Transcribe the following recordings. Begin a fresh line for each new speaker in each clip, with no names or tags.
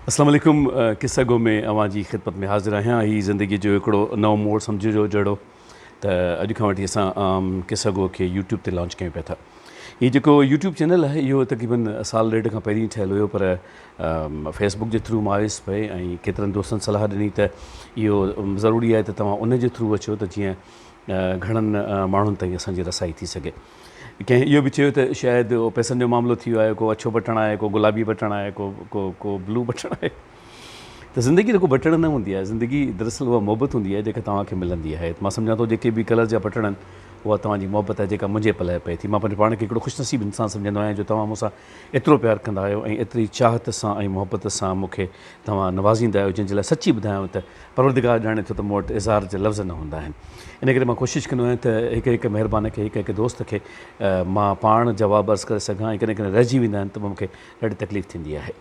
अस्सलाम वालेकुम। किस्सा गो में अवां जी ख़िदमत में हाज़िर आहियां। ही ज़िंदगी जो हिकिड़ो नओं मोड़ सम्झिजो जहिड़ो त अॼु खां वठी असां किस्सा गो खे यूट्यूब ते लॉन्च कयूं पिया था। हीउ जेको यूट्यूब चैनल आहे इहो तक़रीबन साल ॾेढ खां पहिरीं ठहियलु हुयो, पर फेसबुक जे थ्रू मां आयुसि पए ऐं केतिरनि दोस्तनि सलाह ॾिनी त इहो ज़रूरी आहे त तव्हां उन जे थ्रू अचो त जीअं घणनि माण्हुनि ताईं असांजी रसाई थी सघे। कंहिं इहो बि चयो त शायदि उहो पैसनि जो मामिलो थी वियो आहे, को अछो बटण आहे, को गुलाबी बटण आहे, को ब्लू बटण आहे। त ज़िंदगी जेको बटण न हूंदी आहे, ज़िंदगी दरअसल उहा मोहबत हूंदी आहे जेका तव्हांखे मिलंदी आहे। मां सम्झां थो जेके बि कलर जा बटण आहिनि उहा तव्हांजी मोहबत आहे जेका मुंहिंजे पल पए थी। मां पंहिंजे पाण खे हिकिड़ो ख़ुशनसीब इंसानु सम्झंदो आहियां जो तव्हां मूंसां एतिरो प्यारु कंदा आहियो ऐं एतिरी चाहत सां ऐं मोहबत सां मूंखे तव्हां नवाज़ींदा आहियो, जंहिंजे लाइ सची ॿुधायांव त परवरदिगार ॼाणे थो त मूं वटि इज़हार जे लफ़्ज़ न हूंदा आहिनि। इन करे मां कोशिशि कंदो आहियां त हिकु महिरबानी खे हिकु दोस्त खे मां पाण जवाबु अर्ज़ु करे सघां ऐं कॾहिं रहिजी वेंदा आहिनि त मूंखे ॾाढी तकलीफ़ थींदी आहे।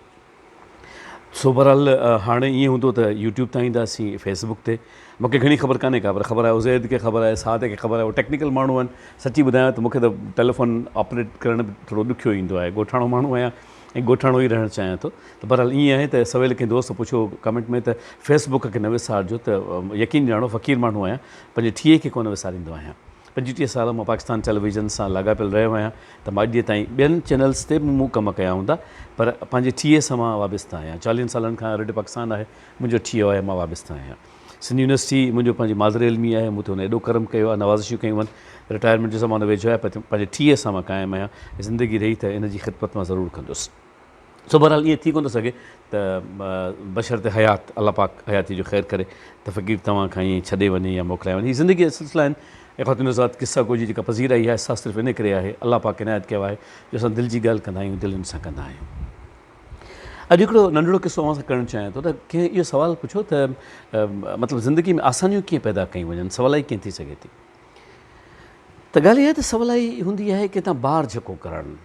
सो बहरहाल हाणे ईअं हूंदो त यूट्यूब तां ईंदासीं, फेसबुक ते मूंखे घणी ख़बर कान्हे का, पर ख़बर आहे उज़ैद खे ख़बर आहे, साद खे ख़बर आहे, उहे टेक्निकल माण्हू आहिनि। सची ॿुधायां त मूंखे त टेलीफोन ऑपरेट करण बि थोरो ॾुखियो ईंदो आहे, ॻोठाणो माण्हू आहियां ऐं ॻोठाणो ई रहणु चाहियां थो। त बहरहाल ईअं आहे त सवेल कंहिं दोस्त पुछो कमेंट में त फेसबुक खे न विसारिजो, त यकीन ॼाणो फ़क़ीर माण्हू आहियां, पंहिंजे ठीअ खे कोन विसारींदो आहियां। 25 साल मां पाकिस्तान टेलीविज़न सां लाॻापियल रहियो आहियां, त मां अॼु ताईं ॿियनि चैनल्स ते बि मूं कम कया हूंदा, पर पंहिंजे ठीअ सां मां वाबस्ता आहियां। 40 सालनि खां रेडियो पाकिस्तान आहे मुंहिंजो ठीउ आहे, मां वाबस्ता आहियां। सिंध यूनिवर्सिटी मुंहिंजो पंहिंजी मादर इल्मी आहे, मूं त हुन एॾो कर्म कयो आहे, नवाज़िशूं कयूं आहिनि, रिटायरमेंट जो ज़मानो वेझो आहे, पर पंहिंजे ठीअ सां मां क़ाइमु आहियां। ज़िंदगी रही त इन जी ख़िदमत मां ज़रूरु कंदुसि। सो बहरहाल ईअं थी कोन थो सघे त बशरते हयात अलाह पाक हयाती जो ख़ैरु करे त फ़क़ीर तव्हां खां ईअं छॾे वञे या मोकिलाए वञे। हीअ ज़िंदगी जा सिलसिला आहिनि ऐं ख़ातिन ज़ात किस्सा को जी जेका पज़ीराई आहे सा सिर्फ़ु इन करे आहे, अलाह पाक इनायत कयो आहे जो असां दिलि जी ॻाल्हि कंदा आहियूं, दिलनि सां कंदा आहियूं। अॼु हिकिड़ो नंढिड़ो किसो अव्हां सां करणु चाहियां थो त कंहिं इहो सुवालु पुछो त मतिलबु ज़िंदगी में आसानियूं कीअं पैदा कयूं वञनि, सवलाई कीअं थी सघे थी। त ॻाल्हि इहा आहे त सवलाई हूंदी आहे कंहिं ॿार झको करणु,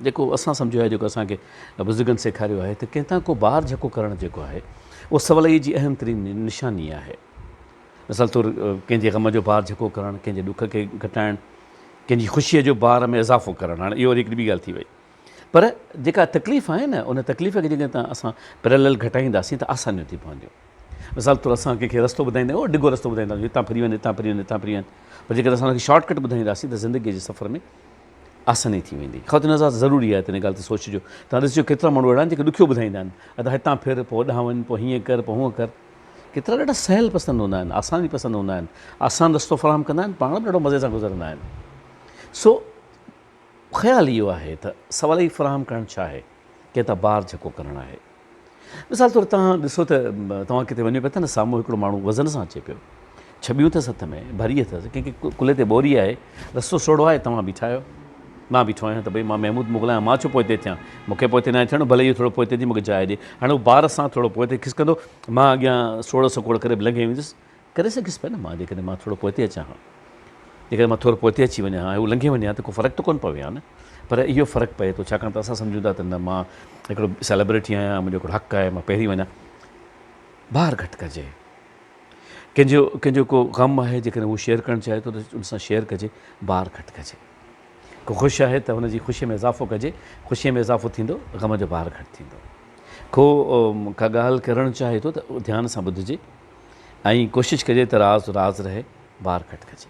जेको असां सम्झो आहे, जेको असांखे बुज़ुर्गनि सेखारियो आहे त कंहिं को ॿार झको करणु जेको आहे उहो सवलाई जी अहम तरीन निशानी आहे। मिसाल तौरु कंहिंजे ग़म जो ॿार झको करणु, कंहिंजे ॾुख खे घटाइणु, कंहिंजी ख़ुशीअ जो ॿार में इज़ाफ़ो करणु। हाणे इहो वरी हिकिड़ी ॿी ॻाल्हि थी वई, पर जेका तकलीफ़ आहे न उन तकलीफ़ खे जेकॾहिं असां पैरेलल घटाईंदासीं त आसानियूं थी पवंदियूं। मिसाल तौरु असां कंहिंखे रस्तो ॿुधाईंदा आहियूं, डिघो रस्तो ॿुधाईंदासीं, हितां फिरी वञे, हितां फिरी वञे, हितां फिरी वञे, पर जेकॾहिं असां हुनखे शॉर्टकट ॿुधाईंदासीं त ज़िंदगीअ जे सफ़र में आसानी थी वेंदी। ख़ातिन ज़ात ज़रूरी आहे त इन ॻाल्हि ते सोचिजो। तव्हां ॾिसिजो केतिरा माण्हू अहिड़ा आहिनि जेके ॾुखियो ॿुधाईंदा आहिनि, अदा हितां फिर, पोइ होॾां वञु, पोइ हीअं कर, पोइ हूअं कर। केतिरा ॾाढा सहल पसंदि हूंदा आहिनि, आसानी पसंदि हूंदा आहिनि, आसान रस्तो फ़राहम कंदा आहिनि, पाण बि ॾाढो मज़े सां गुज़रंदा आहिनि। सो ख़्यालु इहो आहे त सवलाई फ़राहम करणु छा आहे, कंहिं ॿार झको करणु आहे। मिसाल तौरु तव्हां ॾिसो त तव्हां किथे वञो पिया था न, साम्हूं हिकिड़ो माण्हू वज़न सां अचे पियो, छबियूं अथसि हथ में, भरी अथसि, कंहिंखे कुल्हे ते बोरी आहे, रस्तो सोढ़ो आहे, तव्हां बीठा आहियो, मां बीठो आहियां त भई मां महमूद मोकिलियां, मां छो पोइ हिते थियां, मूंखे पोइ हिते न थियणो, भले इहो थोरो पोइ हिते थी मूंखे जाइ ॾे। हाणे उहो ॿार सां थोरो पोइ हिते खिसकंदो, मां अॻियां सोड़ सकोड़ करे लंघे वेंदुसि, करे सघियुसि पिया न मां, जेकॾहिं मां थोरो पोइ हिते अचां हा, जेकॾहिं मां थोरो पोइ हिते अची वञा हा, उहो लंघे वञे हा त को फ़र्क़ु त कोन्ह पवे हा न। पर इहो फ़र्क़ु पए थो, छाकाणि त असां सम्झूं था त न मां हिकिड़ो सेलिब्रिटी आहियां, मुंहिंजो हिकिड़ो हक़ु आहे, मां पहिरीं वञा। ॿार घटि कजे, कंहिंजो को ग़म आहे जेकॾहिं उहो शेयर करणु चाहे थो त उन सां शेयर कजे, ॿार घटि कजे। को ख़ुशि आहे त हुनजी ख़ुशीअ में इज़ाफ़ो कजे, ख़ुशीअ में इज़ाफ़ो थींदो, ग़म जो ॿार घटि थींदो। को का ॻाल्हि करणु चाहे थो त ध्यान सां ॿुधिजे ऐं कोशिशि कजे त राज़ राज़ रहे, ॿार घटि कजे,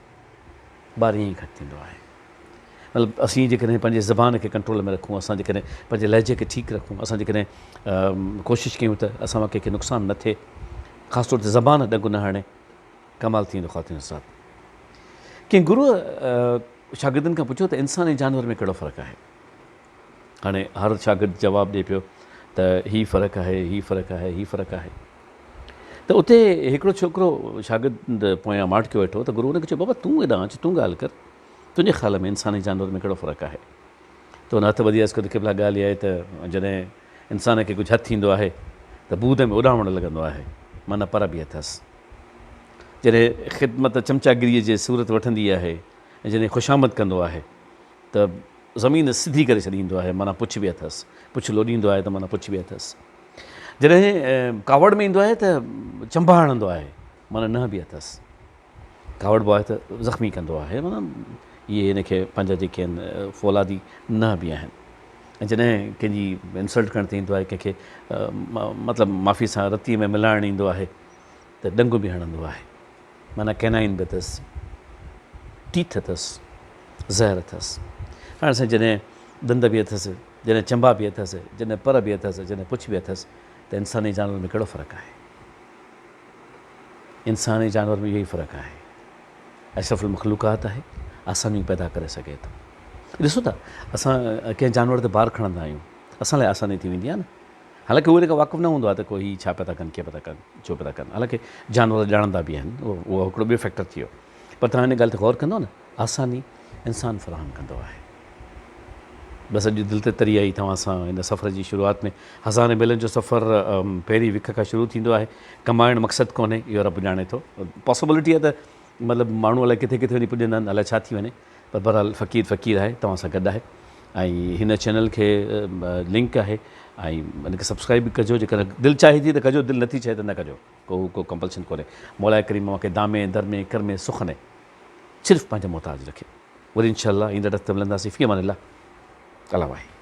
ॿार ईअं ई घटि थींदो आहे। मतिलबु असीं जेकॾहिं पंहिंजे ज़बान खे कंट्रोल में रखूं, असां जेकॾहिं पंहिंजे लहजे खे ठीकु रखूं, असां जेकॾहिं कोशिशि कयूं त असां मां कंहिंखे नुक़सानु न थिए, ख़ासि तौर ते ज़बान ॾंगु न हणे, कमाल थींदो। ख़ातिन सां कंहिं गुरूअ शागिर्दनि खां पुछियो त इंसान ऐं जानवर में कहिड़ो फ़र्क़ु आहे। हाणे हर शागिर्द जवाबु ॾिए पियो त हीउ फ़र्क़ु आहे, हीउ फ़र्क़ु आहे, हीउ फ़र्क़ु आहे। त उते हिकिड़ो छोकिरो शागिर्द पोयां माठिकियो वेठो त गुरू हुनखे चयो, बाबा तूं हेॾां अचु, तूं ॻाल्हि कर, तुंहिंजे ख़्याल में इंसान ऐं जानवर में कहिड़ो फ़र्क़ु आहे। त हुन हथु वधी वियसि, क़िबला ॻाल्हि इहा आहे त जॾहिं इंसान खे कुझु हथु थींदो आहे त बूद में उॾामणु लॻंदो आहे, माना पर बि अथसि। जॾहिं ख़िदमत चमचागिरीअ जे सूरत वठंदी आहे ऐं जॾहिं ख़ुशामद कंदो आहे त ज़मीन सिधी करे छॾींदो आहे, माना पुछ बि अथसि, पुछ लोॾींदो आहे त माना पुछ बि अथसि। जॾहिं कावड़ में ईंदो आहे त चंबा हणंदो आहे, माना न बि अथसि। कावड़बो आहे त ज़ख़्मी कंदो आहे, माना इहे हिनखे पंहिंजा जेके आहिनि फौलादी न बि आहिनि। ऐं जॾहिं कंहिंजी इंसल्ट करणु ईंदो आहे, कंहिंखे मतिलबु माफ़ी सां रतीअ में मिलाइणु ईंदो आहे त डंग बि हणंदो आहे। माना कैनाइन बि अथसि, टीथ अथसि, ज़हर अथसि। हाणे साईं जॾहिं दंद बि अथसि, जॾहिं चंबा बि अथसि, जॾहिं पर बि अथसि, जॾहिं पुछ बि अथसि, त इंसानी जानवर में कहिड़ो फ़र्क़ु आहे? इंसानी जानवर में इहो ई फ़र्क़ु आहे। अशरफुल मख़लूक़ात आहे, आसानियूं पैदा करे सघे थो। ॾिसो था, असां कंहिं जानवर ते बार खणंदा आहियूं, असां लाइ आसानी थी वेंदी आहे न। हालांकि उहे जेका वाक़ुफ़ु न हूंदो आहे त कोई हीअ छा पिया था कनि, कीअं पिया था कनि, छो पिया था कनि। हालांकि जानवर ॼाणंदा बि आहिनि, उहो हिकिड़ो ॿियो फैक्टर थी वियो। पर तव्हां हिन ॻाल्हि ते गौर कंदो न, आसानी इंसानु फ़राहम कंदो आहे। बसि अॼु दिलि ते तरी आई तव्हां सां हिन सफ़र जी शुरूआति में। हज़ारे मीलनि जो सफ़रु पहिरीं विख खां शुरू थींदो आहे। कमाइणु मक़सदु कोन्हे, इहो रब ॼाणे थो। पॉसिबिलिटी आहे त मतिलबु माण्हू अलाए किथे किथे वञी पुॼंदा आहिनि, अलाए छा थी वञे, पर बहरहाल फ़क़ीर आहे, तव्हां सां गॾु आहे। ऐं हिन चैनल खे लिंक आहे ऐं हिन खे सब्सक्राइब बि कजो। जेकॾहिं दिलि चाहे थी त कजो, दिलि नथी चए त न कजो, को कंपल्शन कोन्हे। मौला करीम मूंखे दामे दरमे करमे सुखने सिर्फ़ु पंहिंजा मोहताज रखे। वरी इंशाअल्लाह ईंदड़ हफ़्ते मिलंदासीं। फ़ी अमान अल्लाह। अला वाहे।